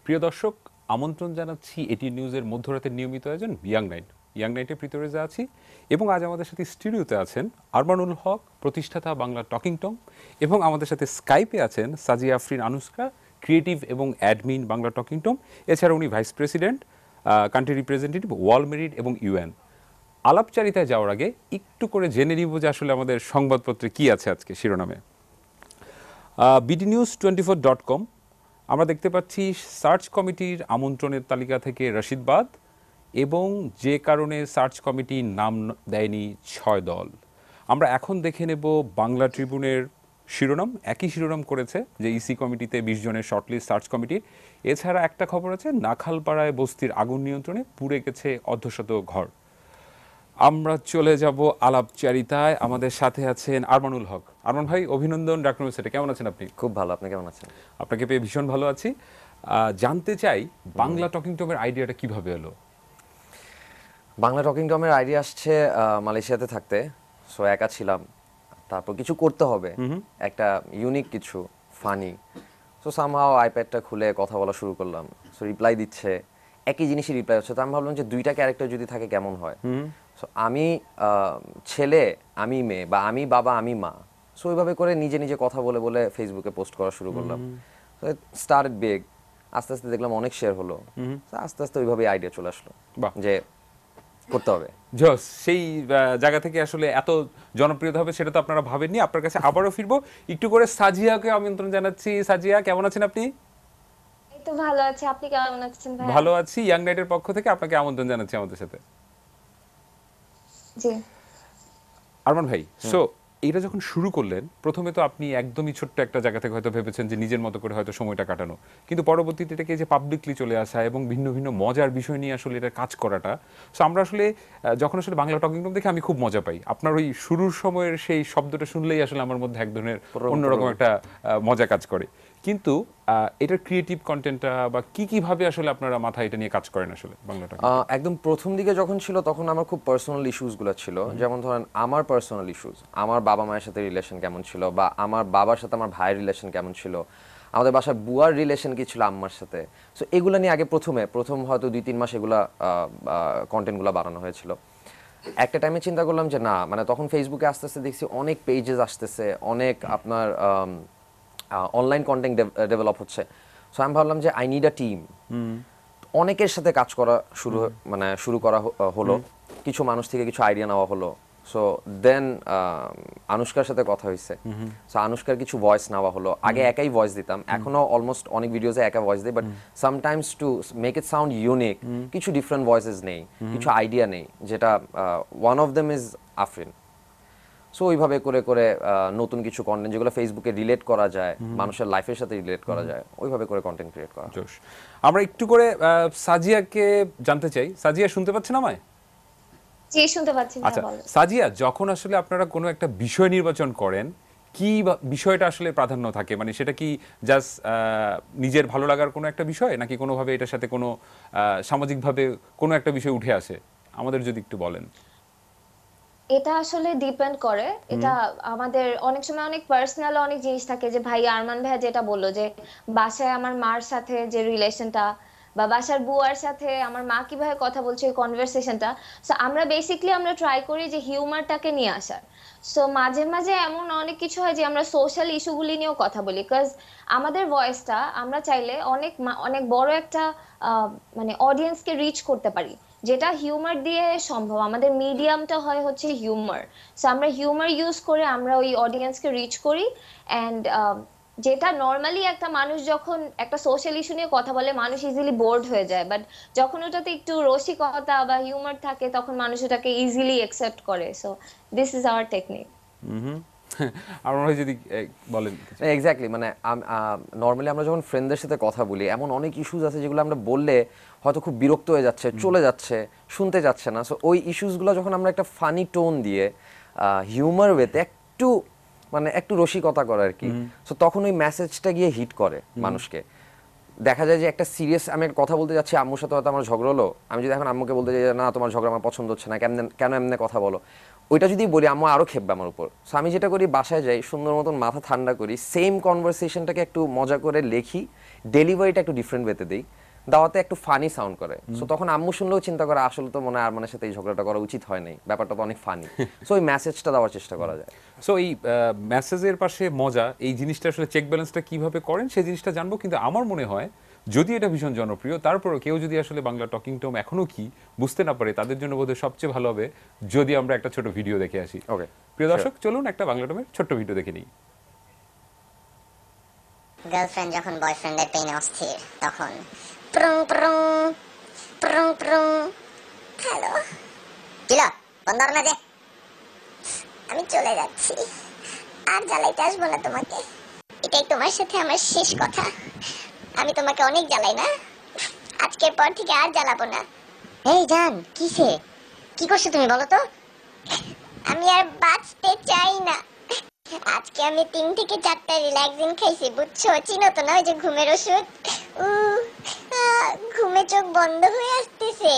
প্রিয় দর্শক, আমন্ত্রণ জানাচ্ছি এটি নিউজের মধ্যরাতের নিয়মিত আয়োজন ইয়াং নাইট। ইয়াং নাইটে প্রিতরেজা আছি এবং আজ আমাদের সাথে স্টুডিওতে আছেন আরমানুল হক, প্রতিষ্ঠাতা বাংলা টকিং টং, এবং আমাদের সাথে স্কাইপে আছেন সাজিয়া আফরিন আনুশকা, ক্রিয়েটিভ এবং অ্যাডমিন বাংলা টকিং টং। এছাড়া উনি ভাইস প্রেসিডেন্ট, কান্ট্রি রিপ্রেজেন্টেটিভ, ওয়াল মেরিট এবং ইউএন। আলাপচারিতায় যাওয়ার আগে একটু করে জেনে নিব যে আসলে আমাদের সংবাদপত্রে কি আছে আজকে শিরোনামে। bdnews24.com আমরা দেখতে পাচ্ছি সার্চ কমিটির আমন্ত্রণের তালিকা থেকে রশিদ বাদ, এবং যে কারণে সার্চ কমিটি নাম দেয়নি 6 দল। আমরা এখন দেখে নেব বাংলা ট্রিবিউনের শিরোনাম। একই শিরোনাম করেছে যে ইসি কমিটিতে 20 জনের শর্টলিস্ট সার্চ কমিটির। এছাড়া একটা খবর আছে, নাখালপাড়ায় বস্তির আগুন নিয়ন্ত্রণে, পুড়ে গেছে অর্ধশত ঘর। আমরা চলে যাব আলাপচারিতায়। আমাদের সাথে আছেন আরমানুল হক। আরমান ভাই, অভিনন্দন ডাক্তার সেটে। কেমন আছেন আপনি? খুব ভালো, আপনি কেমন আছেন? আপনাকে পেয়ে ভীষণ ভালো আছি। জানতে চাই বাংলা টকিং টমের আইডিয়াটা কিভাবে এলো? বাংলা টকিং টমের আইডিয়া আসছে মালয়েশিয়াতে থাকতে। সো একা ছিলাম, তারপর কিছু করতে হবে, একটা ইউনিক কিছু, ফানি। সো সামহাও আইপ্যাডটা খুলে কথা বলা শুরু করলাম। সো রিপ্লাই দিচ্ছে, একই জিনিসই রিপ্লাই হচ্ছে। তো আমি ভাবলাম যে দুইটা ক্যারেক্টার যদি থাকে কেমন হয়। সো আমি ছেলে, আমি মেয়ে, বা আমি বাবা, আমি মা। সো ওইভাবে করে নিজে নিজে কথা বলে বলে ফেসবুকে পোস্ট করা শুরু করলাম। So started big. আস্তে আস্তে দেখলাম অনেক শেয়ার হলো। আস্তে আস্তে ওইভাবেই আইডিয়া চলে আসলো যে করতে হবে। জস, সেই জায়গা থেকে আসলে এত জনপ্রিয়তা হবে সেটা তো আপনারা ভাবেননি। আপনার কাছে আবারও ফিরবো, একটু করে সাজিয়াকে আমন্ত্রণ জানাচ্ছি। সাজিয়া, কেমন আছেন আপনি? এই তো ভালো আছি, আপনি কেমন আছেন ভাই? ভালো আছি। ইয়াং নাইটের পক্ষ থেকে আপনাকে আমন্ত্রণ জানাচ্ছি আমাদের সাথে। জি আরমান ভাই, সো এটা যখন শুরু করলেন, প্রথমে তো আপনি একদমই ছোট্ট একটা জায়গা থেকে হয়তো ভেবেছেন যে নিজের মতো করে হয়তো সময়টা কাটানো, কিন্তু পরবর্তীতে এটাকে যে পাবলিকলি চলে আসা এবং ভিন্ন ভিন্ন মজার বিষয় নিয়ে আসলে এটা কাজ করাটা, সো আমরা আসলে যখন আসলে বাংলা টকিং টম দেখে আমি খুব মজা পাই। আপনার ওই শুরুর সময়ের সেই শব্দটা শুনলেই আসলে আমার মধ্যে এক ধরনের অন্যরকম একটা মজা কাজ করে। কিন্তু এটার ক্রিয়েটিভ কন্টেন্টটা বা কিভাবে আসলে আপনারা মাথায় এটা নিয়ে কাজ করেন আসলে বাংলা টকিং? একদম প্রথম দিকে যখন ছিল তখন আমার খুব পার্সোনাল ইস্যুসগুলো ছিল। যেমন ধরেন আমার পার্সোনাল ইস্যুস, আমার বাবা মায়ের সাথে রিলেশন কেমন ছিল, বা আমার বাবার সাথে আমার ভাইয়ের রিলেশন কেমন ছিল, আমাদের বাসার বুয়ার রিলেশন কি ছিল আম্মার সাথে। সো এগুলো নিয়ে আগে প্রথম হয়তো 2-3 মাস এগুলা কন্টেন্টগুলো বানানো হয়েছিল। একটা টাইমে চিন্তা করলাম যে না, মানে তখন ফেসবুকে আস্তে আস্তে দেখছি অনেক পেজেস আসতেছে, অনেক আপনার অনলাইন কন্টেন্ট ডেভেলপ হচ্ছে। সো আমি ভাবলাম যে আই নিড আ টিম। অনেকের সাথে কাজ করা শুরু করা হলো, কিছু মানুষ থেকে কিছু আইডিয়া নেওয়া হলো। সো দেন আনুশকার সাথে কথা হয়েছে। সো আনুশকার কিছু ভয়েস নেওয়া হলো। আগে একাই ভয়েস দিতাম, এখনো অলমোস্ট অনেক ভিডিওতে একা ভয়েস দিই, but sometimes to make it sound unique কিছু ডিফারেন্ট ভয়েসেস নেই, কিছু আইডিয়া নেই, যেটা one of them is Afrin. So ওইভাবে করে করে নতুন কিছু কন্টেন্ট যেগুলো ফেসবুকে রিলেট করা যায়, মানুষের লাইফের সাথে রিলেট করা যায়, ওইভাবে করে কন্টেন্ট ক্রিয়েট করা। আমরা একটু করে সাজিয়াকে জানতে চাই। সাজিয়া, শুনতে পাচ্ছেন আমায়? জি শুনতে পাচ্ছি। আচ্ছা সাজিয়া, যখন আসলে আপনারা কোনো একটা বিষয় নির্বাচন করেন, কি বিষয়টা আসলে প্রাধান্য থাকে? মানে সেটা কি জাস্ট নিজের ভালো লাগার কোনো একটা বিষয়, নাকি কোনোভাবে এটার সাথে কোনো সামাজিকভাবে কোনো একটা বিষয় উঠে আসে? আমাদের যদি একটু বলেন। এটা আসলে ডিপেন্ড করে। এটা আমাদের অনেক সময় অনেক পার্সোনাল অনেক জিনিস থাকে, যে ভাই আরমান ভাইয়া যেটা বললো যে বাসায় আমার মার সাথে যে রিলেশনটা, বা বাসার বুয়ার সাথে আমার মা কিভাবে কথা বলছে ওই কনভারসেশনটা। সো আমরা বেসিকলি আমরা ট্রাই করি যে হিউমারটাকে নিয়ে আসার। সো মাঝে মাঝে এমন অনেক কিছু হয় যে আমরা সোশ্যাল ইস্যুগুলি নিয়েও কথা বলি, বিকজ আমাদের ভয়েসটা আমরা চাইলে অনেক অনেক বড় একটা মানে অডিয়েন্সকে রিচ করতে পারি, যেটা হিউমার দিয়ে সম্ভব। আমাদের মিডিয়ামটা হয় হচ্ছে হিউমার। সো আমরা হিউমার ইউজ করে আমরা ওই অডিয়েন্সকে রিচ করি। অ্যান্ড যেটা নর্মালি একটা মানুষ যখন একটা সোশ্যাল ইস্যু নিয়ে কথা বলে মানুষ ইজিলি বোর্ড হয়ে যায়, বাট যখন ওটাতে একটু রসিকতা বা হিউমার থাকে তখন মানুষ ওটাকে ইজিলি অ্যাকসেপ্ট করে। So this is our technique. আপনারা যদি বলেন। এক্স্যাক্টলি, মানে নর্মালি আমরা যখন ফ্রেন্ডদের সাথে কথা বলি, এমন অনেক ইস্যুস আছে যেগুলো আমরা বললে হয়তো খুব বিরক্ত হয়ে যাচ্ছে, চলে যাচ্ছে, শুনতে যাচ্ছে না। সো ওই ইস্যুসগুলো যখন আমরা একটা ফানি টোন দিয়ে হিউমার ওয়েতে একটু রসিকতা করে আর কি, সো তখন ওই মেসেজটা গিয়ে হিট করে মানুষকে। দেখা যায় যে একটা সিরিয়াস, আমি একটা কথা বলতে যাচ্ছি, আম্মুর সাথে হয়তো আমার ঝগড়া হলো, আমি যদি এখন আম্মুকে বলতে যাই না তোমার ঝগড়া আমার পছন্দ হচ্ছে না, কেন এমনি কথা বলো, ওইটা যদি বলি আম্মু আরো খেপবে আমার উপর। সো আমি যেটা করি, বাসায় যাই, সুন্দর মতন মাথা ঠান্ডা করি, সেম কনভারসেশনটাকে একটু মজা করে লেখি, ডেলিভারিটা একটু ডিফারেন্ট ওয়েতে দিই, দাওয়াতে একটু ফানি সাউন্ড করে। সো তখন আম্মু শুনলেও চিন্তা করে আসলে তো মনে হয় আরমানের সাথে এই ঝগড়াটা করা উচিত হয় নাই, ব্যাপারটা তো অনেক ফানি। সো ওই মেসেজটা দেওয়ার চেষ্টা করা যায়। সো এই মেসেজের পাশে মজা, এই জিনিসটা আসলে চেক ব্যালেন্সটা কিভাবে করেন সেই জিনিসটা জানবো। কিন্তু আমার মনে হয় যদি এটা ভীষণ জনপ্রিয়, তারপরেও কেউ যদি আসলে বাংলা টকিং টম এখনো কি বুঝতে না পারে, তাদের জন্য বোধহয় সবচেয়ে ভালো হবে যদি আমরা একটা ছোট ভিডিও দেখে আসি। ওকে, প্রিয় দর্শক, চলুন একটা বাংলা টমের ছোট্ট ভিডিও দেখে নিই। গার্লফ্রেন্ড যখন বয়ফ্রেন্ডের পেইনে অস্থির, তখন প্রুং প্রুং প্রুং প্রুং। হ্যালো, কিলো বন্ধ না যে, আমি চলে যাচ্ছি, আর জ্বালাইতে আসবো না তোমাকে। এটাই তোমার সাথে আমার শেষ কথা। আমি তোমাকে অনেক জ্বালাই না, আজকের পর থেকে আর জ্বালাবো না। এই জান, কিসে কি করছো তুমি বলো তো? আমি আর বাঁচতে চাই না। আজকে আমি 3 থেকে 4টা রিল্যাক্সিং খাইছি, বুঝছো? চিনো তো না ওই যে ঘুমের ওষুধ? ঘুমে চোখ বন্ধ হয়ে আসতেছে।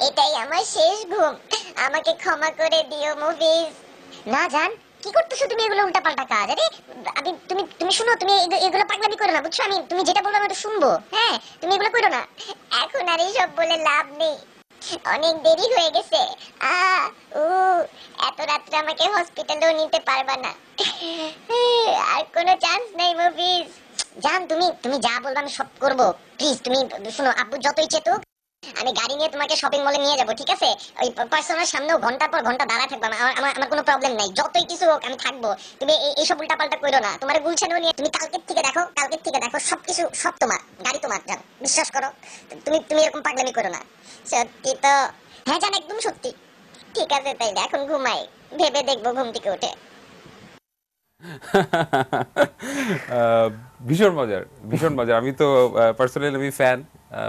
এটাই আমার শেষ ঘুম, আমাকে ক্ষমা করে দিও মুভিজ। না জান, কি করতেছো তুমি এগুলো উল্টাপাল্টা কাজ? আরে আমি তুমি শুনো, তুমি এগুলো পাগলামি করো না, বুঝছো? তুমি যেটা বলবো আমি ওটা শুনবো। হ্যাঁ, তুমি এগুলো করো না। এখন আর এইসব বলে লাভ নেই, অনেক দেরি হয়ে গেছে। এত রাত্রে আমাকে হসপিটালেও নিতে পারবা না, আর কোনো চান্স নাই মুভিজ। জান, তুমি যা বলবা আমি সব করব। প্লিজ তুমি শুনো, আব্বু যতই চেতুক, আমি গাড়ি নিয়ে তোমাকে শপিং মলে নিয়ে যাব, ঠিক আছে? ওই পার্সোনাল সামনেও ঘন্টার পর ঘন্টা দাঁড়া থাকবা, আমার কোনো প্রবলেম নাই, যতই কিছু হোক আমি থাকবো। তুমি এইসব উল্টাপাল্টা কইরো না। তোমার গুলশানও নিয়ে তুমি কালকের থেকে দেখো সবকিছু, সব তোমার, গাড়ি তোমার। জান, বিশ্বাস করো, তুমি এরকম পাগলামি করো না। সত্যি তো? হ্যাঁ জান, একদম সত্যি। ঠিক আছে, তাইলে এখন ঘুমাই, ভেবে দেখবো ঘুম থেকে উঠে। ভীষণ মজার, ভীষণ মজার। আমি তো পার্সোনালি আমি ফ্যান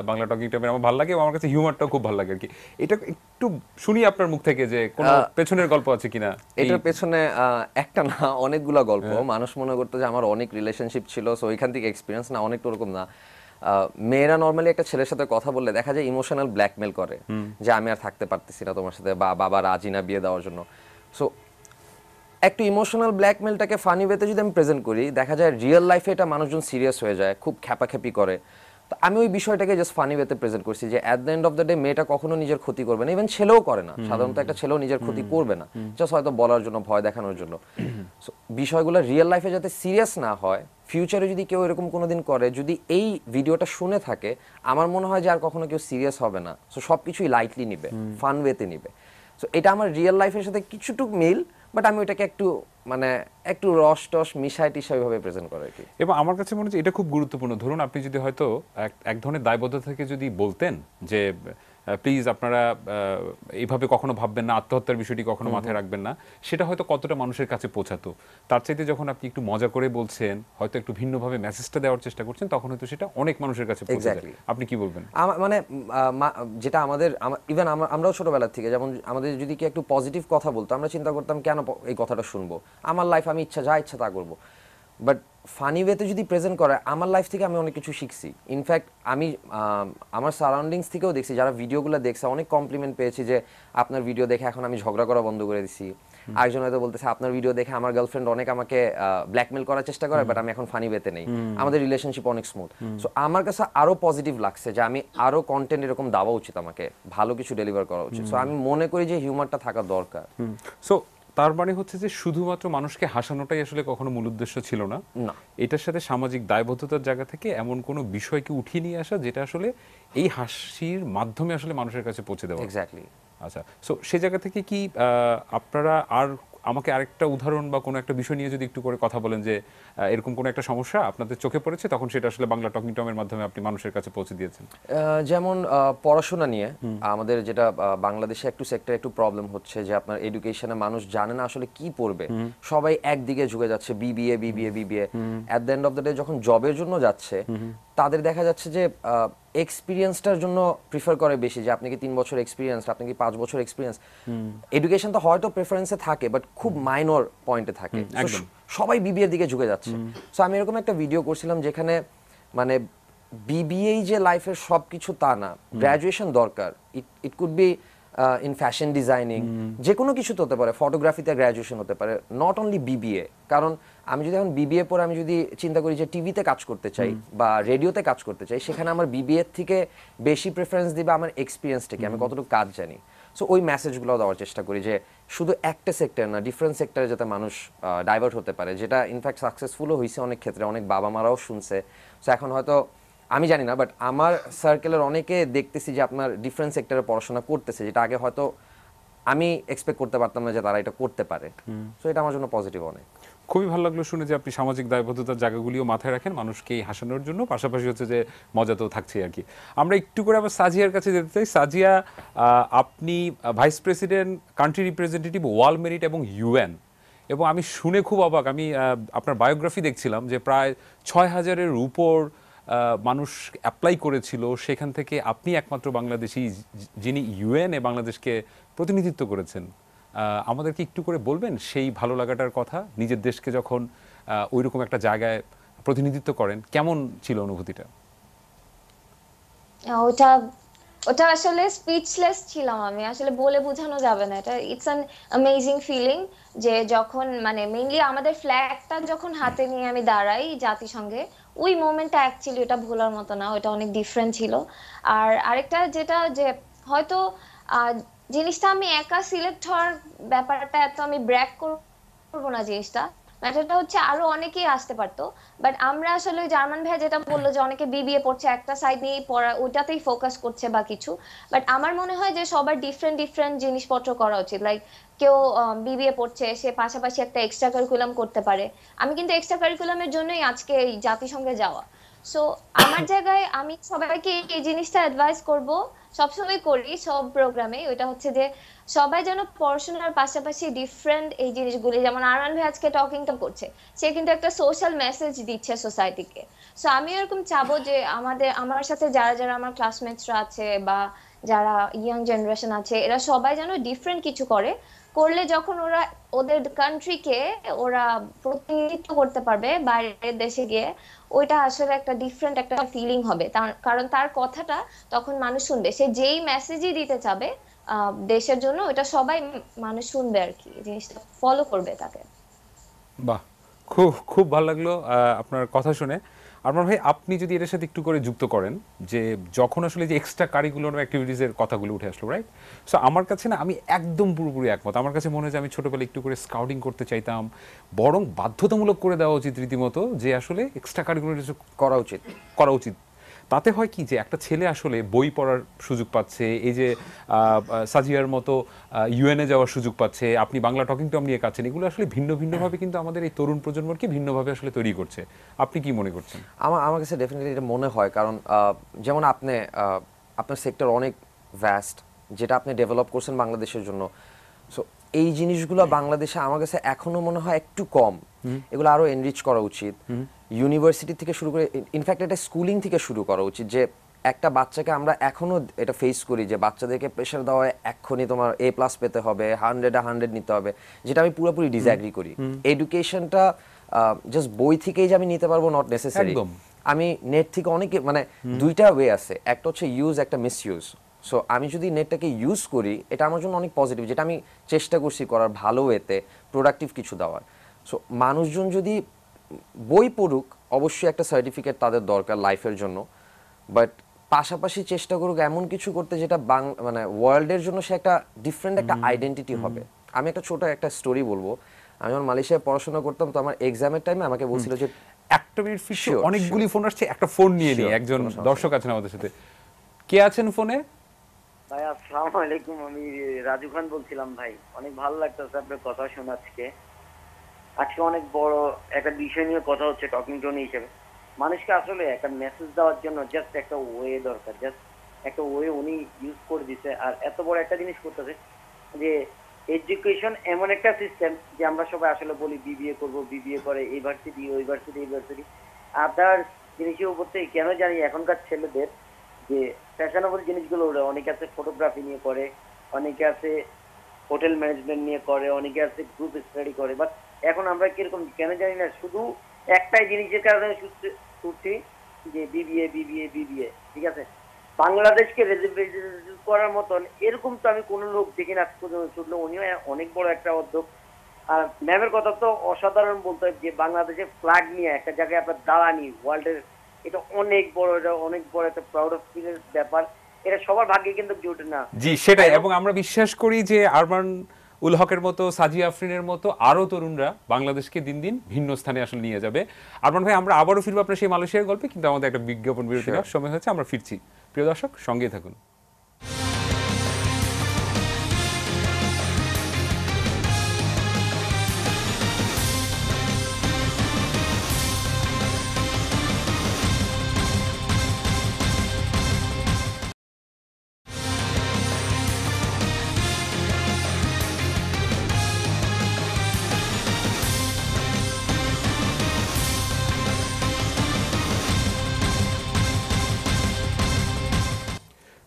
বাংলা টকিং টমের, আমার ভালো লাগে, এবং আমার কাছে হিউমারটাও খুব ভালো লাগে আর কি। এটা একটু শুনি আপনার মুখ থেকে যে কোনো পেছনের গল্প আছে কিনা। এটার পেছনে একটা না, অনেকগুলা গল্প। মানুষ মনে করতো যে আমার অনেক রিলেশনশিপ ছিল, সো ওইখান থেকে এক্সপিরিয়েন্স, না, অনেক ওরকম না। মেয়েরা নর্মালি একটা ছেলের সাথে কথা বললে দেখা যায় ইমোশনাল ব্ল্যাকমেল করে, যে আমি আর থাকতে পারতেছি না তোমার সাথে, বা বাবা রাজি না বিয়ে দেওয়ার জন্য। সো একটু ইমোশনাল ব্ল্যাকমেলটাকে ফানি ওয়েতে যদি আমি প্রেজেন্ট করি, দেখা যায় রিয়েল লাইফে এটা মানুষজন সিরিয়াস হয়ে যায়, খুব খ্যাপাখ্যাপি করে। তো আমি ওই বিষয়টাকে জাস্ট ফানি ওয়েতে প্রেজেন্ট করছি যে at the end of the day মেয়েটা কখনো নিজের ক্ষতি করবে না, ইভেন ছেলেও করে না, সাধারণত একটা ছেলেও নিজের ক্ষতি করবে না, জাস্ট হয়তো বলার জন্য, ভয় দেখানোর জন্য। সো বিষয়গুলো রিয়েল লাইফে যাতে সিরিয়াস না হয়, ফিউচারে যদি কেউ এরকম কোনোদিন করে, যদি এই ভিডিওটা শুনে থাকে, আমার মনে হয় যে আর কখনো কেউ সিরিয়াস হবে না। সো সব কিছুই লাইটলি নিবে, ফান ওয়েতে নিবে। সো এটা আমার রিয়েল লাইফের সাথে কিছুটুকু মিল, বাট আমি ওইটাকে একটু মানে একটু রস টস মিশাই টিশাই ভাবে প্রেজেন্ট করে আর কি। এবং আমার কাছে মনে হচ্ছে এটা খুব গুরুত্বপূর্ণ। ধরুন আপনি যদি হয়তো এক ধরনের দায়বদ্ধতা থেকে যদি বলতেন যে প্লিজ আপনারা এইভাবে কখনো ভাববেন না, আত্মহত্যার বিষয়টি কখনো মাথায় রাখবেন না, সেটা হয়তো কতটা মানুষের কাছে পৌঁছাতো। তার চাইতে যখন আপনি একটু মজা করে বলছেন, হয়তো একটু ভিন্নভাবে মেসেজটা দেওয়ার চেষ্টা করছেন, তখন হয়তো সেটা অনেক মানুষের কাছে পৌঁছে যায়। আপনি কি বলবেন? মানে যেটা আমাদের ইভেন আমরাও ছোটবেলা থেকে, যেমন আমাদের যদি কি একটু পজিটিভ কথা বলতো, আমরা চিন্তা করতাম কেন এই কথাটা শুনবো, আমার লাইফ আমি যা ইচ্ছা তা করবো। বাট ফানি ওয়েতে যদি প্রেজেন্ট করে, আমার লাইফ থেকে আমি অনেক কিছু শিখছি। ইনফ্যাক্ট আমি আমার সারাউন্ডিংস থেকেও দেখছি, যারা ভিডিওগুলো দেখছে অনেক কমপ্লিমেন্ট পেয়েছি যে আপনার ভিডিও দেখে এখন আমি ঝগড়া করা বন্ধ করে দিছি। আরেকজন হয়তো বলতেছে আপনার ভিডিও দেখে আমার গার্লফ্রেন্ড অনেক আমাকে ব্ল্যাকমেল করার চেষ্টা করে, বাট আমি এখন ফানি ওয়েতে নেই, আমাদের রিলেশনশিপ অনেক স্মুথ। সো আমার কাছে আরো পজিটিভ লাগছে যে আমি আরো কন্টেন্ট এরকম দেওয়া উচিত, আমাকে ভালো কিছু ডেলিভার করা উচিত। সো আমি মনে করি যে হিউমারটা থাকা দরকার। সো তার মানে হচ্ছে যে শুধুমাত্র মানুষকে হাসানোটাই আসলে কখনো মূল উদ্দেশ্য ছিল না, এটার সাথে সামাজিক দায়বদ্ধতার জায়গা থেকে এমন কোনো বিষয়কে উঠিয়ে নিয়ে আসা যেটা আসলে এই হাসির মাধ্যমে আসলে মানুষের কাছে পৌঁছে দেওয়া। এক্স্যাক্টলি। আচ্ছা, সো সেই জায়গা থেকে কি আপনারা আর আমাকে আরেকটা উদাহরণ বা কোনো একটা বিষয় নিয়ে যদি একটু করে কথা বলেন যে এরকম কোনো একটা সমস্যা আপনাদের চোখে পড়েছে, তখন সেটা আসলে বাংলা টকিং টমের মাধ্যমে আপনি মানুষের কাছে পৌঁছে দিয়েছেন। যেমন পড়াশোনা নিয়ে আমাদের যেটা বাংলাদেশে একটু সেক্টরে একটু প্রবলেম হচ্ছে যে আপনার এডুকেশনে মানুষ জানে না আসলে কি পড়বে, সবাই একদিকে ঝুঁকে যাচ্ছে, BBA BBA BBA. At the end of the day যখন জবের জন্য যাচ্ছে, তাদের দেখা যাচ্ছে যে এক্সপিরিয়েন্সটার জন্য প্রিফার করে বেশি, যে আপনি কি 3 বছর এক্সপিরিয়েন্স, আপনি কি 5 বছর এক্সপিরিয়েন্স। এডুকেশন তো হয়তো প্রেফারেন্সে থাকে, বাট খুব মাইনর পয়েন্টে থাকে। সবাই বিবিএ এর দিকে ঝুঁকে যাচ্ছে। সো আমি এরকম একটা ভিডিও করছিলাম যেখানে মানে বিবিএ যে লাইফের সবকিছু তা না, গ্র্যাজুয়েশন দরকার। It could be in fashion designing, যে কোনো কিছুতে হতে পারে, ফটোগ্রাফিতে গ্র্যাজুয়েশন হতে পারে, নট অনলি বিবিএ। কারণ আমি যদি এখন বিবিএ পরে আমি যদি চিন্তা করি যে টিভিতে কাজ করতে চাই বা রেডিওতে কাজ করতে চাই, সেখানে আমার বিবিএ থেকে বেশি প্রেফারেন্স দিবে আমার এক্সপিরিয়েন্সটাকে, আমি কতটুকু কাজ জানি। সো ওই মেসেজগুলো দেওয়ার চেষ্টা করি যে শুধু একটা সেক্টর না, ডিফারেন্ট সেক্টরে যাতে মানুষ ডাইভার্ট হতে পারে, যেটা ইনফ্যাক্ট সাকসেসফুলও হয়েছে অনেক ক্ষেত্রে, অনেক বাবা মারাও শুনছে। সো এখন হয়তো আমি জানি না, বাট আমার সার্কেলের অনেকে দেখতেছি যে আপনার ডিফারেন্ট সেক্টরে পড়াশোনা করতেছে, যেটা আগে হয়তো আমি এক্সপেক্ট করতে পারতাম না যে তারা এটা করতে পারে। সো এটা আমার জন্য পজিটিভ অনেক। খুবই ভালো লাগলো শুনে যে আপনি সামাজিক দায়বদ্ধতার জায়গাগুলিও মাথায় রাখেন মানুষকে হাসানোর জন্য, পাশাপাশি হচ্ছে যে মজা তো থাকছেই আর কি। আমরা একটু করে আবার সাজিয়ার কাছে যেতে চাই। সাজিয়া, আপনি vice president, country representative, world merit এবং ইউএন, এবং আমি শুনে খুব অবাক, আমি আপনার বায়োগ্রাফি দেখছিলাম যে প্রায় 6,000-এর উপর মানুষ অ্যাপ্লাই করেছিল, সেখান থেকে আপনি একমাত্র বাংলাদেশি যিনি ইউএন এ বাংলাদেশকে প্রতিনিধিত্ব করেছেন। আমাদেরকে একটু করে বলবেন সেই ভালো লাগাটার কথা, নিজের দেশকে যখন ওইরকম একটা জায়গায় প্রতিনিধিত্ব করেন, কেমন ছিল অনুভূতিটা? ওটা ওটা আসলে স্পিচলেস ছিলাম আমি, আসলে বলে বোঝানো যাবে না। এটা ইটস অ্যান অ্যামেজিং ফিলিং যে যখন মানে মেইনলি আমাদের ফ্ল্যাগটা যখন হাতে নিয়ে আমি দাঁড়াই জাতিসংঘে, ওই মোমেন্টটা অ্যাকচুয়ালি ওটা ভোলার মতো না, ওটা অনেক ডিফারেন্ট ছিল। আর আরেকটা যেটা যে হয়তো আহ, জিনিসটা আমি একা সিলেক্ট হওয়ার ব্যাপারটা এত আমি ব্র্যাক করবো না জিনিসটা, ম্যাটারটা হচ্ছে আরো অনেকেই আসতে পারতো। বাট আমরা আসলে ওই জার্মান ভাইয়া যেটা বললো যে অনেকে বিবিএ পড়ছে, একটা সাইড নিয়েই পড়া, ওইটাতেই ফোকাস করছে বা কিছু। বাট আমার মনে হয় যে সবার ডিফারেন্ট ডিফারেন্ট জিনিসপত্র করা উচিত। লাইক কেউ বিবিএ পড়ছে, সে পাশাপাশি একটা এক্সট্রা কারিকুলাম করতে পারে। আমি কিন্তু এক্সট্রা কারিকুলামের জন্যই আজকে এই জাতিসংঘে যাওয়া। সো আমার জায়গায় আমি সবাইকে এই জিনিসটা অ্যাডভাইস করব, সবসময় করি সব প্রোগ্রামে, ওইটা হচ্ছে যে সবাই যেন পড়াশোনার পাশাপাশি ডিফারেন্ট এই জিনিসগুলি, যেমন আরমান ভাই আজকে টকিংটা করছে, সে কিন্তু একটা সোশ্যাল মেসেজ দিচ্ছে সোসাইটিকে। সো আমি এরকম চাবো যে আমার সাথে যারা যারা আমার ক্লাসমেটসরা আছে বা যারা ইয়াং জেনারেশন আছে, এরা সবাই যেন ডিফারেন্ট কিছু করলে যখন ওরা ওদের কান্ট্রিকে ওরা প্রতিনিধিত্ব করতে পারবে বাইরের দেশে গিয়ে, ওইটা আসলে একটা ডিফারেন্ট একটা ফিলিং হবে। কারণ তার কথাটা তখন মানুষ শুনবে, সে যেই মেসেজই দিতে চাবে দেশের জন্য, ওটা সবাই মানুষ শুনবে আর কি, জিনিসটা ফলো করবে তাকে। বাহ, খুব খুব ভালো লাগলো আপনার কথা শুনে। আরমান ভাই, আপনি যদি এটার সাথে একটু করে যুক্ত করেন যে যখন আসলে যে এক্সট্রা কারিকুলার অ্যাক্টিভিটিসের কথাগুলো উঠে আসলো, রাইট? সো আমার কাছে না, আমি একদম পুরোপুরি একমত। আমার কাছে মনে হয় যে আমি ছোটবেলায় একটু করে স্কাউটিং করতে চাইতাম, বরং বাধ্যতামূলক করে দেওয়া উচিত রীতিমতো, যে আসলে এক্সট্রা কারিকুলার করা উচিত। তাতে হয় কি যে একটা ছেলে আসলে বই পড়ার সুযোগ পাচ্ছে, এই যে সাজিয়ার মতো ইউএনএ যাওয়ার সুযোগ পাচ্ছে, আপনি বাংলা টকিং টম নিয়ে কাছেন, এগুলো আসলে ভিন্ন ভিন্নভাবে কিন্তু আমাদের এই তরুণ প্রজন্মকে ভিন্নভাবে আসলে তৈরি করছে। আপনি কি মনে করছেন? আমার কাছে ডেফিনেটলি এটা মনে হয়, কারণ যেমন আপনার সেক্টর অনেক ভ্যাস্ট, যেটা আপনি ডেভেলপ করছেন বাংলাদেশের জন্য। সো এই জিনিসগুলো বাংলাদেশে আমার কাছে এখনো মনে হয় একটু কম, এগুলো আরো এনরিচ করা উচিত। ইউনিভার্সিটি থেকে শুরু করে, ইনফ্যাক্ট এটা স্কুলিং থেকে শুরু করা উচিত। যে একটা বাচ্চাকে আমরা এখনো এটা ফেস করি যে বাচ্চাদেরকে প্রেশার দেওয়া হয় এক্ষুনি তোমার A+ পেতে হবে, 100 নিতে হবে, যেটা আমি পুরোপুরি ডিসঅ্যাগ্রি করি। এডুকেশনটা জাস্ট বই থেকেই যে আমি নিতে পারবো নট নেসেসারি। আমি নেট থেকে অনেকে মানে দুইটা ওয়ে আছে, একটা হচ্ছে ইউজ, একটা মিসইউজ। সো আমি যদি নেটটাকে ইউজ করি, এটা আমার জন্য অনেক পজিটিভ, যেটা আমি চেষ্টা করছি করার ভালো ওয়েতে, প্রোডাক্টিভ কিছু দেওয়ার। সো মানুষজন যদি বই পড়ুক, অবশ্যই একটা সার্টিফিকেট তাদের দরকার লাইফের জন্য, বাট পাশাপাশি চেষ্টা করুক এমন কিছু করতে যেটা মানে ওয়ার্ল্ডের জন্য সে একটা ডিফারেন্ট একটা আইডেন্টিটি হবে। আমি একটা ছোট একটা স্টোরি বলবো। আমি যখন মালয়েশিয়ায় পড়াশোনা করতাম, তো আমার এক্সামের টাইমে আমাকে বলছিল যে একটা মিনিট ফিশে অনেকগুলি ফোন আসছে, একটা ফোন নিয়ে নিই। একজন দর্শক আছেন আমাদের সাথে, কে আছেন ফোনে? ভাই আসসালামু আলাইকুম, আমি রাজু খান বলছিলাম। ভাই অনেক ভালো লাগতেছে আপনার কথা শুনে। আজকে অনেক বড় একটা বিষয় নিয়ে কথা হচ্ছে টকিং টোন হিসেবে। মানুষকে আসলে একটা মেসেজ দেওয়ার জন্য জাস্ট একটা ওয়ে দরকার, জাস্ট একটা ওয়ে উনি ইউজ করে দিছে। আর এত বড় একটা জিনিস করতেছে যে এডুকেশন এমন একটা সিস্টেম যে আমরা সবাই আসলে বলি বিবিএ করব, বিবিএ করে এই ভার্সিটি ওই ভার্সিটি এই ভার্সিটি, আদার্স জিনিসের উপর থেকে কেন জানি এখনকার ছেলেদের যে ফ্যাশনেবল জিনিসগুলো ওরা, অনেকে আছে ফটোগ্রাফি নিয়ে করে, অনেকে আছে হোটেল ম্যানেজমেন্ট নিয়ে করে, অনেকে আছে গ্রুপ স্টাডি করে। বাট এখন আমরা কিরকম কেন জানি না, শুধু একটাই জিনিসের কারণে ছুটছি যে বিবিএ বিবিএ বিবিএ। ঠিক আছে, বাংলাদেশকে রিপ্রেজেন্ট করার মতন এরকম তো আমি কোনো লোক দেখি না আজ পর্যন্ত শুনলো। উনিও অনেক বড় একটা উদ্যোগ। আর ম্যামের কথা তো অসাধারণ বলতে হয়, যে বাংলাদেশের ফ্ল্যাগ নিয়ে একটা জায়গায় আপনার দাঁড়ানি ওয়ার্ল্ডের, এটা অনেক বড়, এটা অনেক বড় একটা প্রাউড অফ ফিলের ব্যাপার। এটা সবার ভাগ্যে কিন্তু জোটে না। জি সেটাই, এবং আমরা বিশ্বাস করি যে আরমান উল হকের মতো, সাজিয়া আফরিনের মতো আরো তরুণরা বাংলাদেশকে দিন দিন ভিন্ন স্থানে আসলে নিয়ে যাবে। আরমান ভাই, আমরা আবারও ফিরবো আপনার সেই মালয়েশিয়ার গল্পে, কিন্তু আমাদের একটা বিজ্ঞাপন বিরতি নেওয়ার সময় হয়েছে, আমরা ফিরছি। প্রিয় দর্শক, সঙ্গেই থাকুন।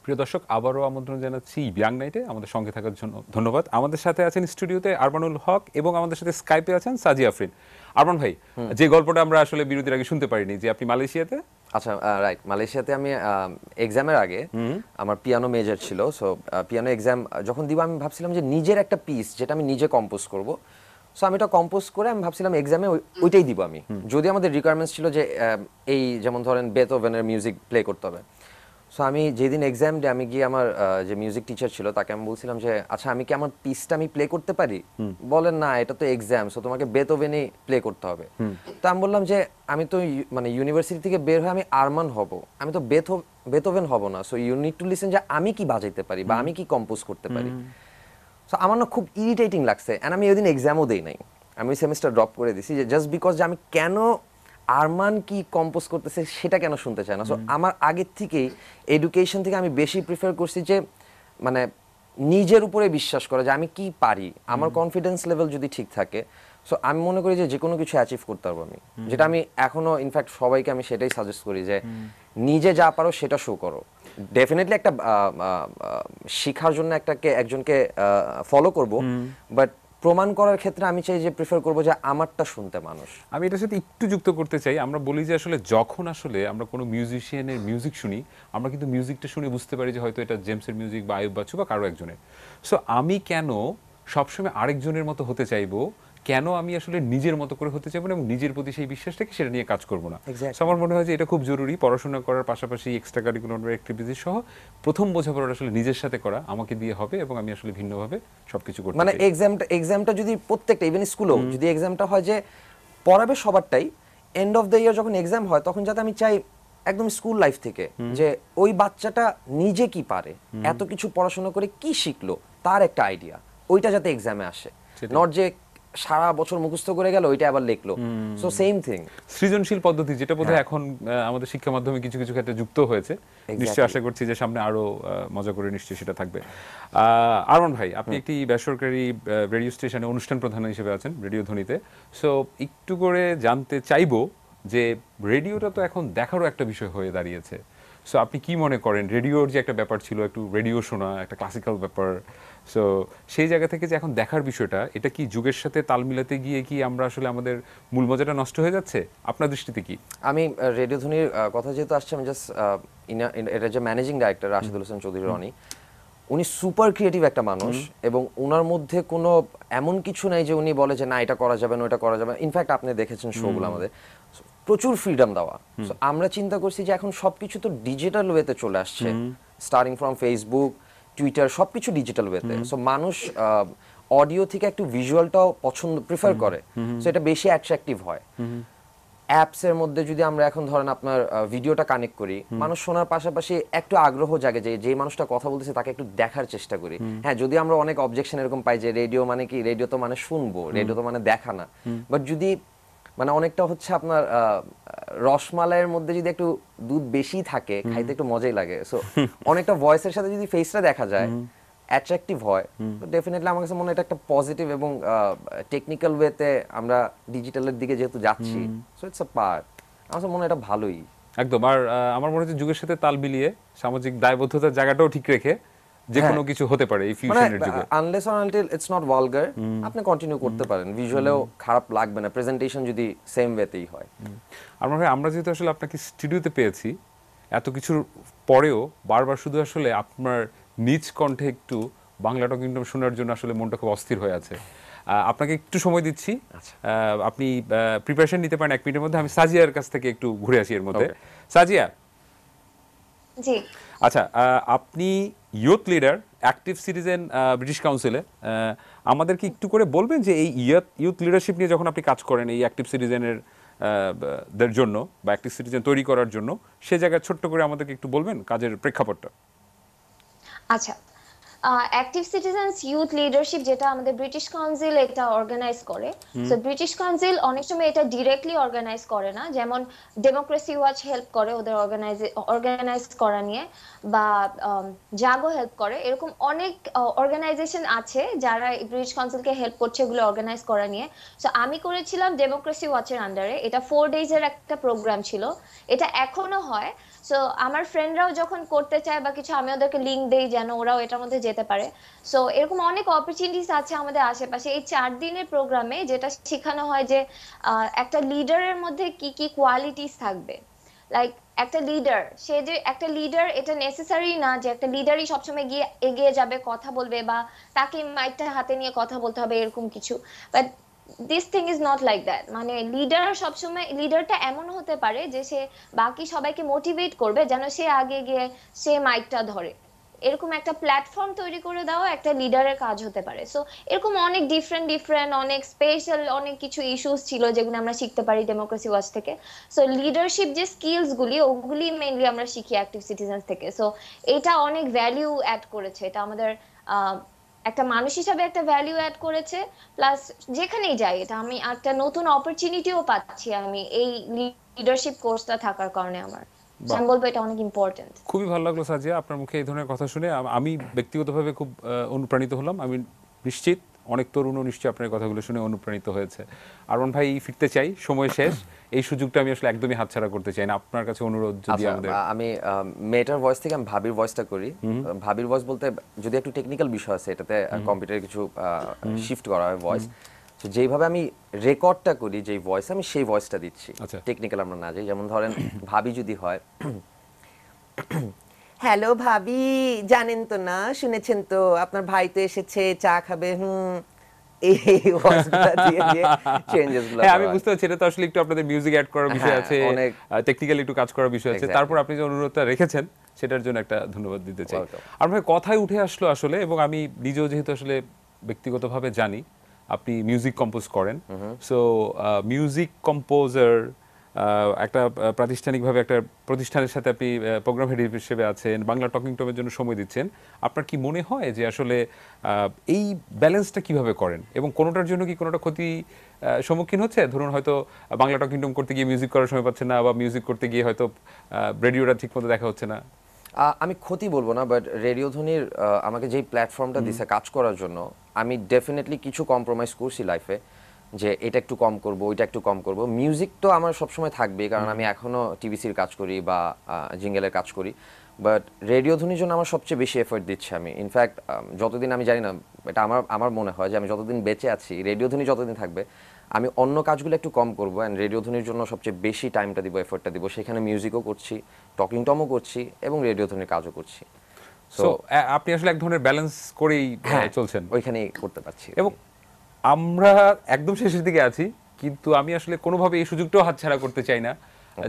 প্রিয় দর্শক, আবারও আমন্ত্রণ জানাচ্ছি ইয়াং নাইটে আমাদের সঙ্গে থাকার জন্য ধন্যবাদ। আমাদের সাথে আছেন স্টুডিওতে আরমানুল হক এবং আমাদের সাথে স্কাইপে আছেন সাজিয়া আফরিন। আরমান ভাই, যে গল্পটা আমরা আসলে বিরতির আগে শুনতে পারিনি, যে আপনি মালয়েশিয়াতে, আচ্ছা রাইট, মালয়েশিয়াতে আমি এক্সামের আগে আমার পিয়ানো মেজর ছিল। সো পিয়ানো এক্সাম যখন দিব আমি ভাবছিলাম যে নিজের একটা পিস যেটা আমি নিজে কম্পোজ করব। সো আমি এটা কম্পোজ করে আমি ভাবছিলাম এক্সামে ওইটাই দিব আমি। যদি আমাদের রিকোয়ারমেন্টস ছিল যে এই যেমন ধরেন বেথোভেনের মিউজিক প্লে করতে হবে। সো আমি যেদিন এক্সাম ডে আমি গিয়ে আমার যে মিউজিক টিচার ছিল তাকে আমি বলছিলাম যে আচ্ছা আমি কি আমার পিসটা আমি প্লে করতে পারি? বলেন না, এটা তো এক্সাম, সো তোমাকে বেথোভেনই প্লে করতে হবে। তো আমি বললাম যে আমি তো মানে ইউনিভার্সিটি থেকে বের হয়ে আমি আরমান হব, আমি তো বেথোভেন হব না। So you need to listen যে আমি কি বাজাইতে পারি বা আমি কি কম্পোজ করতে পারি। সো আমার না খুব ইরিটেটিং লাগছে, এন্ড আমি ওইদিন এক্সামও দেই নাই, আমি ওই সেমিস্টার ড্রপ করে দিছি যে জাস্ট বিকজ যে আমি কেন আরমান কি কম্পোজ করতেছে সেটা কেন শুনতে চায় না। সো আমার আগের থেকেই এডুকেশন থেকে আমি বেশি প্রিফার করছি যে মানে নিজের উপরে বিশ্বাস করা, যে আমি কি পারি, আমার কনফিডেন্স লেভেল যদি ঠিক থাকে, সো আমি মনে করি যে কোনো কিছু অ্যাচিভ করতে পারবো আমি। যেটা আমি এখনো ইনফ্যাক্ট সবাইকে আমি সেটাই সাজেস্ট করি যে নিজে যা পারো সেটা শো করো। ডেফিনেটলি একটা শিখার জন্য একজনকে ফলো করব, বাট প্রমাণ করার ক্ষেত্রে আমি চাই যে প্রিফার করবো যে আমারটা শুনতে মানুষ। আমি এটার সাথে একটু যুক্ত করতে চাই। আমরা বলি যে আসলে যখন আসলে আমরা কোনো মিউজিশিয়ানের মিউজিক শুনি, আমরা কিন্তু মিউজিকটা শুনে বুঝতে পারি যে হয়তো এটা জেমসের মিউজিক বা আয়ুব বাচ্চু বা কারো একজনের। সো আমি কেন সবসময় আরেকজনের মতো হতে চাইবো, কেন আমি আসলে নিজের মতো করে হতে চাইবো না, এবং নিজের প্রতি সেই বিশ্বাসটাকে সেটা নিয়ে কাজ করবো না। Exactly. So আমার মনে হয় যে এটা খুব জরুরি, পড়াশোনা করার পাশাপাশি এক্সট্রা কারিকুলার অ্যাক্টিভিটি সহ প্রথম বোঝাপড়াটা আসলে নিজের সাথে করা আমাকে দিয়ে হবে, এবং আমি আসলে ভিন্নভাবে সবকিছু করতে মানে চাই। এক্সামটা যদি প্রত্যেকটা ইভেন স্কুলেও যদি এক্সামটা হয় যে পড়াবে সবারটাই, এন্ড অফ দ্য ইয়ার যখন এক্সাম হয় তখন যাতে আমি চাই একদম স্কুল লাইফ থেকে যে ওই বাচ্চাটা নিজে কি পারে, এত কিছু পড়াশোনা করে কি শিখলো, তার একটা আইডিয়া, ওইটা যাতে এক্সামে আসে, নট যে সারা বছর মুখস্থ করে গেল ওইটা আবার লিখলো। সো সেম থিং সৃজনশীল পদ্ধতি, যেটা বোধহয় এখন আমাদের শিক্ষা মাধ্যমে কিছু কিছু ক্ষেত্রে যুক্ত হয়েছে। নিশ্চয়ই আশা করছি যে সামনে আরো মজা করে নিশ্চয়ই সেটা থাকবে। আরমান ভাই, আপনি একটি বেসরকারি রেডিও স্টেশনে অনুষ্ঠান প্রধান হিসেবে আছেন, রেডিও ধ্বনিতে। সো একটু করে জানতে চাইবো যে রেডিওটা তো এখন দেখারও একটা বিষয় হয়ে দাঁড়িয়েছে। সো আপনি কি মনে করেন, রেডিওর যে একটা ব্যাপার ছিল, একটু রেডিও শোনা একটা ক্লাসিক্যাল ব্যাপার, সো সেই জায়গা থেকে যে এখন দেখার বিষয়টা, এটা কি যুগের সাথে তাল মিলাতে গিয়ে কি আমরা আসলে আমাদের মূল মজাটা নষ্ট হয়ে যাচ্ছে? আপনার দৃষ্টিতে কি? আমি রেডিও ধ্বনির কথা যেহেতু আসছে, আমি জাস্ট এটা যে ম্যানেজিং ডাইরেক্টর রাশিদুল হোসেন চৌধুরী রনি, উনি সুপার ক্রিয়েটিভ একটা মানুষ, এবং ওনার মধ্যে কোনো এমন কিছু নাই যে উনি বলে যে না এটা করা যাবে না ওটা করা যাবে না। ইনফ্যাক্ট আপনি দেখেছেন শোগুলো আমাদের প্রচুর ফ্রিডম দেওয়া। So, আমরা চিন্তা করছি যে এখন সবকিছু তো ডিজিটাল ওয়েতে চলে আসছে, স্টার্টিং ফ্রম ফেসবুক, টুইটার, সবকিছু ডিজিটাল ওয়েতে। সো মানুষ অডিও থেকে একটু ভিজুয়ালটাও প্রিফার করে, সো এটা বেশি অ্যাট্রাকটিভ হয়। অ্যাপসের মধ্যে যদি আমরা এখন ধরেন আপনার ভিডিওটা কানেক্ট করি, মানুষ শোনার পাশাপাশি একটু আগ্রহ জাগে যে মানুষটা কথা বলতেছে তাকে একটু দেখার চেষ্টা করি। হ্যাঁ, যদি আমরা অনেক অবজেকশন এরকম পাই যে রেডিও মানে কি, রেডিও তো মানে শুনবো, রেডিও তো মানে দেখা না। বাট যদি মানে অনেকটা হচ্ছে আপনার রসমালাইয়ের মধ্যে যদি একটু দুধ বেশি থাকে, খাইতে একটু মজাই লাগে। সো অনেকটা ভয়েসের সাথে যদি ফেসটা দেখা যায়, অ্যাট্রাকটিভ হয়, তো ডেফিনেটলি আমার কাছে মনে হয় এটা একটা পজিটিভ, এবং টেকনিক্যাল ওয়েতে আমরা ডিজিটালের দিকে যেহেতু যাচ্ছি, সো ইটস আ পার্ট, আমার কাছে মনে হয় এটা ভালোই। একদম। আর আমার মনে হচ্ছে যুগের সাথে তাল মিলিয়ে সামাজিক দায়বদ্ধতার জায়গাটাও ঠিক রেখে যে কোনো কিছু হতে পারে এই ফিউশনের যুগে। Unless or until it's not vulgar, আপনি কন্টিনিউ করতে পারেন, ভিজুয়ালেও খারাপ লাগবে না, প্রেজেন্টেশন যদি সেম ওয়েতেই হয়। আমার ভাই, আমরা যেহেতু আসলে আপনাকে স্টুডিওতে পেয়েছি, এত কিছুর পরেও বারবার শুধু আসলে আপনার নিজ কণ্ঠে একটু বাংলা টকিং টম শোনার জন্য আসলে মনটা খুব অস্থির হয়ে আছে। আপনাকে একটু সময় দিচ্ছি, আপনি প্রিপারেশন নিতে পারেন 1 মিনিটের মধ্যে। আমি সাজিয়ার কাছ থেকে একটু ঘুরে আসি এর মধ্যে। সাজিয়া, জি আচ্ছা, আপনি youth leader, active citizen British কাউন্সিলে। আমাদেরকে একটু করে বলবেন যে এই ইউথ লিডারশিপ নিয়ে যখন আপনি কাজ করেন এই অ্যাক্টিভ সিটিজেনের দের জন্য বা অ্যাক্টিভ সিটিজেন তৈরি করার জন্য, সে জায়গায় ছোট্ট করে আমাদেরকে একটু বলবেন কাজের প্রেক্ষাপটটা। আচ্ছা, অ্যাক্টিভ সিটিজেন্স ইউথ লিডারশিপ যেটা আমাদের ব্রিটিশ কাউন্সিল এটা অর্গানাইজ করে। সো ব্রিটিশ কাউন্সিল অনেক সময় এটা ডিরেক্টলি অর্গানাইজ করে না, যেমন ডেমোক্রেসি ওয়াচ হেল্প করে ওদের অর্গানাইজ করা নিয়ে, বা জাগো হেল্প করে। এরকম অনেক অর্গানাইজেশন আছে যারা ব্রিটিশ কাউন্সিলকে হেল্প করছে এগুলো অর্গানাইজ করা নিয়ে। সো আমি করেছিলাম ডেমোক্রেসি ওয়াচের আন্ডারে, এটা 4 ডেজের একটা প্রোগ্রাম ছিল, এটা এখনো হয়। সো আমার ফ্রেন্ডরাও যখন করতে চায় বা কিছু, আমি ওদেরকে লিংক দেই যেন ওরাও এটার মধ্যে যেতে পারে। সো এরকম অনেক অপরচুনিটিস আছে আমাদের আশেপাশে। এই 4 দিনের প্রোগ্রামে যেটা শেখানো হয় যে একটা লিডারের মধ্যে কি কি কোয়ালিটিস থাকবে। লাইক একটা লিডার, সে যে একটা লিডার, এটা নেসেসারি না যে একটা লিডারই সবসময় গিয়ে এগিয়ে যাবে, কথা বলবে, বা তাকে মাইকটা হাতে নিয়ে কথা বলতে হবে এরকম কিছু। But this thing is not like that. মানে লিডার সবসময়, লিডারটা এমন হতে পারে যে সে বাকি সবাইকে মোটিভেট করবে যেন সে আগে গিয়ে সে মাইকটা ধরে। এরকম একটা প্ল্যাটফর্ম তৈরি করে দেওয়া একটা লিডারের কাজ হতে পারে। সো এরকম অনেক ডিফারেন্ট অনেক স্পেশাল অনেক কিছু ইস্যুস ছিল যেগুলো আমরা শিখতে পারি ডেমোক্রেসি ওয়াচ থেকে। সো লিডারশিপ যে স্কিলস গুলি ওগুলি মেইনলি আমরা শিখি অ্যাক্টিভ সিটিজেন্স থেকে। সো এটা অনেক ভ্যালিউ অ্যাড করেছে, এটা আমাদের একটা মানুষ হিসাবে একটা ভ্যালিউ অ্যাড করেছে। প্লাস যেখানেই যাই এটা আমি একটা নতুন অপরচুনিটিও পাচ্ছি আমি এই লিডারশিপ কোর্সটা থাকার কারণে। আমার আমি বলবো এটা অনেক ইম্পর্টেন্ট। খুবই ভালো লাগলো সাজিয়া আপনার মুখে এই ধরনের কথা শুনে। আমি ব্যক্তিগতভাবে খুব অনুপ্রাণিত হলাম। আমি নিশ্চিত অনেক তরুণও নিশ্চয়ই আপনার কথাগুলো শুনে অনুপ্রাণিত হয়েছে। আরমান ভাই, ফিরতে চাই, সময় শেষ। এই সুযোগটা আমি আসলে একদমই হাতছাড়া করতে চাই না। আপনার কাছে অনুরোধ, যদি আমাদের আমি মেয়েটার ভয়েস থেকে আমি ভাবির ভয়েসটা করি। ভাবির ভয়েস বলতে যদি একটু টেকনিক্যাল বিষয় আছে, এটাতে কম্পিউটারে কিছু শিফট করা হয় ভয়েস। তো যেইভাবে আমি রেকর্ডটা করি যেই ভয়েস, আমি সেই ভয়েসটা দিচ্ছি। আচ্ছা। টেকনিক্যাল আমরা না যাই। যেমন ধরেন ভাবি যদি হয়, হ্যালো ভাবি, জানেন তো না, শুনেছেন তো আপনার ভাই তো এসেছে, চা খাবে, এই ভয়েসগুলো দিয়ে দিয়ে চেঞ্জেসগুলো। হ্যাঁ, আমি বুঝতে পারছি। এটা তো আসলে একটু আপনাদের মিউজিক অ্যাড করার বিষয় আছে, অনেক টেকনিক্যালি একটু কাজ করার বিষয় আছে। তারপর আপনি যে অনুরোধটা রেখেছেন সেটার জন্য একটা ধন্যবাদ দিতে চাই। আর ভাই, কথাই উঠে আসলো আসলে, এবং আমি নিজেও যেহেতু আসলে ব্যক্তিগতভাবে জানি আপনি মিউজিক কম্পোজ করেন। সো মিউজিক কম্পোজার, একটা প্রাতিষ্ঠানিকভাবে একটা প্রতিষ্ঠানের সাথে আপনি প্রোগ্রাম হেড হিসেবে আছেন, বাংলা টকিং টমের জন্য সময় দিচ্ছেন। আপনার কি মনে হয় যে আসলে এই ব্যালেন্সটা কিভাবে করেন, এবং কোনোটার জন্য কি কোনোটা ক্ষতি সম্মুখীন হচ্ছে? ধরুন হয়তো বাংলা টকিং টম করতে গিয়ে মিউজিক করার সময় পাচ্ছেন না, বা মিউজিক করতে গিয়ে হয়তো রেডিওটা ঠিক মতো দেখা হচ্ছে না। আমি ক্ষতি বলবো না, বাট রেডিও ধ্বনির আমাকে যেই প্ল্যাটফর্মটা দিছে কাজ করার জন্য, আমি ডেফিনেটলি কিছু কম্প্রোমাইজ করছি লাইফে, যে এটা একটু কম করব, ওইটা একটু কম করব। মিউজিক তো আমার সবসময় থাকবে, কারণ আমি এখনো টিভিসির কাজ করি বা জিঙ্গেলের কাজ করি। বাট রেডিও ধ্বনির জন্য আমার সবচেয়ে বেশি এফোর্ট দিচ্ছি আমি। ইনফ্যাক্ট যতদিন আমি জানি না, এটা আমার মনে হয় যে আমি যতদিন বেঁচে আছি, রেডিও ধ্বনি যতদিন থাকবে, আমি অন্য কাজগুলো একটু কম করবো, অ্যান্ড রেডিও ধ্বনির জন্য সবচেয়ে বেশি টাইমটা দিব, এফোর্টটা দিব। সেখানে মিউজিকও করছি, টকিং টমও করছি, এবং রেডিও ধ্বনির কাজও করছি। সো আপনি আসলে এক ধরনের ব্যালেন্স করেই চলছেন, ওইখানেই করতে পারছি। এবং আমরা একদম শেষের দিকে আছি, কিন্তু আমি আসলে কোনোভাবে এই সুযোগটাও হাতছাড়া করতে চাই না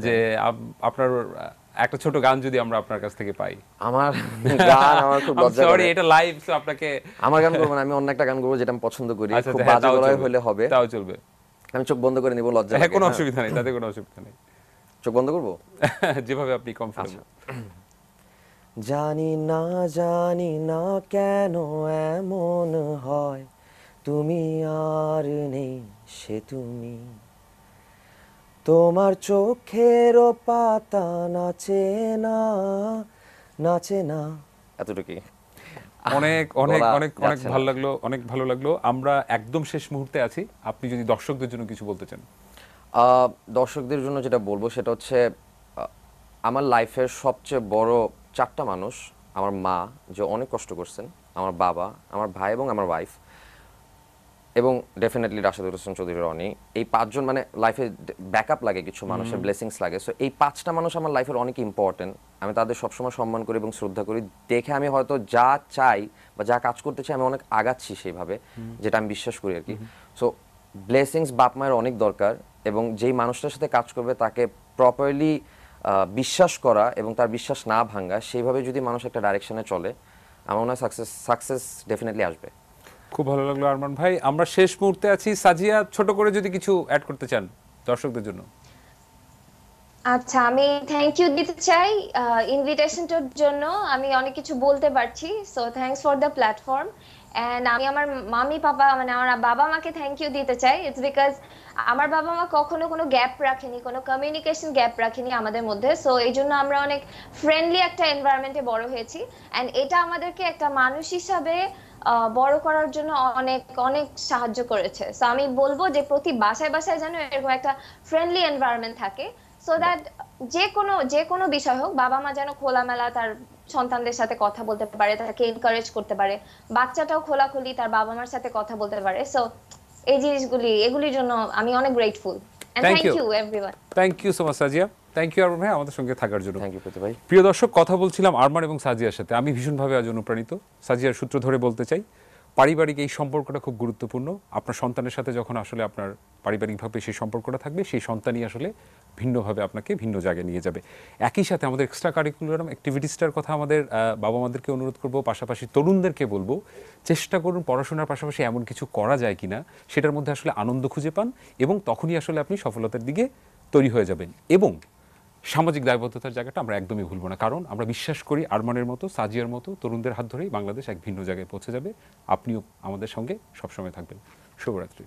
যে আপনার একটা ছোট গান যদি আমরা আপনার কাছ থেকে পাই। আমার গান আমার খুব লজ্জা করে। সরি, এটা লাইভ, সো আপনাকে আমার গান করব না, আমি অন্য একটা গান করব যেটা আমি পছন্দ করি। আচ্ছা, খুব হ্যাঁ, বাজে গলায় হলে হবে, তাও চলবে। আমি চোখ বন্ধ করে নিব, লজ্জা হ্যাঁ, লাগে। কোনো অসুবিধা নেই, তাতে কোনো অসুবিধা নেই। চোখ বন্ধ করব? যেভাবে আপনি কমফোর্টেবল। জানি না কেন এমন হয়, তুমি আর নেই সে তুমি, তোমার চোখের পাতা নাচে না। এতটুকুই। অনেক অনেক গলা অনেক অনেক যাচ্ছে না। ভালো লাগলো, অনেক ভালো লাগলো। আমরা একদম শেষ মুহূর্তে আছি, আপনি যদি দর্শকদের জন্য কিছু বলতে চান। দর্শকদের জন্য যেটা বলবো সেটা হচ্ছে, আমার লাইফের সবচেয়ে বড় 4টা মানুষ, আমার মা যে অনেক কষ্ট করছেন, আমার বাবা, আমার ভাই এবং আমার ওয়াইফ। এবং ডেফিনেটলি রাশেদুল হোসেন চৌধুরী রনি, এই 5 জন মানে লাইফে ব্যাকআপ লাগে, কিছু মানুষের ব্লেসিংস লাগে। সো এই 5টা মানুষ আমার লাইফের অনেক ইম্পর্টেন্ট। আমি তাদের সবসময় সম্মান করি এবং শ্রদ্ধা করি। দেখে আমি হয়তো যা চাই বা যা কাজ করতে চাই আমি অনেক আগাচ্ছি সেইভাবে, যেটা আমি বিশ্বাস করি আর কি। সো ব্লেসিংস বাপ মায়ের অনেক দরকার, এবং যেই মানুষটার সাথে কাজ করবে তাকে প্রপারলি বিশ্বাস করা এবং তার বিশ্বাস না ভাঙা, সেইভাবে যদি মানুষ একটা ডাইরেকশনে চলে, আমার মনে হয় সাকসেস ডেফিনেটলি আসবে। খুব ভালো লাগলো আরমান ভাই। আমরা শেষ মুহূর্তে আছি, সাজিয়া ছোট করে যদি কিছু অ্যাড করতে চান দর্শকদের জন্য। আচ্ছা, আমি থ্যাংক ইউ দিতে চাই ইনভিটেশনটার জন্য। আমি অনেক কিছু বলতে পারছি, so thanks for the platform. And আমি আমার মামি পাপা মানে আমার বাবা মাকে থ্যাংক ইউ দিতে চাই। ইটস বিকজ আমার বাবা মা কখনো কোনো গ্যাপ রাখেনি, কোনো কমিউনিকেশন গ্যাপ রাখেনি আমাদের মধ্যে। সো এই জন্য আমরা অনেক ফ্রেন্ডলি একটা এনভায়রনমেন্টে বড় হয়েছি, এন্ড এটা আমাদেরকে একটা মানুষ হিসাবে বড় করার জন্য অনেক অনেক সাহায্য করেছে। সো আমি বলবো যে প্রতি বাসায় বাসায় যেন এরকম একটা ফ্রেন্ডলি এনভায়রনমেন্ট থাকে, সো দ্যাট যে কোনো বিষয় হোক বাবা মা যেন খোলামেলা তার সন্তানদের সাথে কথা বলতে পারে, তাকে এনকারেজ করতে পারে, বাচ্চাটাও খোলাখুলি তার বাবা মার সাথে কথা বলতে পারে। সো এই এগুলির জন্য আমি অনেক grateful. And Thank thank you. You everyone. Thank you so much Sajia. Thank you Arman ভাই আমাদের সঙ্গে থাকার জন্য। থ্যাংক ইউ প্রীতি ভাই। প্রিয় দর্শক, কথা বলছিলাম আরমান এবং সাজিয়ার সাথে। আমি ভীষণভাবে আজ অনুপ্রাণিত। সাজিয়ার সূত্র ধরে বলতে চাই, পারিবারিক এই সম্পর্কটা খুব গুরুত্বপূর্ণ। আপনার সন্তানের সাথে যখন আসলে আপনার পারিবারিকভাবে সেই সম্পর্কটা থাকবে, সেই সন্তানই আসলে ভিন্নভাবে আপনাকে ভিন্ন জায়গায় নিয়ে যাবে। একই সাথে আমাদের এক্সট্রা কারিকুলাম অ্যাক্টিভিটিসটার কথা আমাদের বাবা মাদেরকে অনুরোধ করব, পাশাপাশি তরুণদেরকে বলবো, চেষ্টা করুন পড়াশোনার পাশাপাশি এমন কিছু করা যায় কিনা সেটার মধ্যে আসলে আনন্দ খুঁজে পান, এবং তখনই আসলে আপনি সফলতার দিকে তৈরি হয়ে যাবেন। এবং সামাজিক দায়বদ্ধতার জায়গাটা আমরা একদমই ভুলব না, কারণ আমরা বিশ্বাস করি আরমানের মতো, সাজিয়ার মতো তরুণদের হাত ধরেই বাংলাদেশ এক ভিন্ন জায়গায় পৌঁছে যাবে। আপনিও আমাদের সঙ্গে সবসময় থাকবেন। শুভরাত্রি।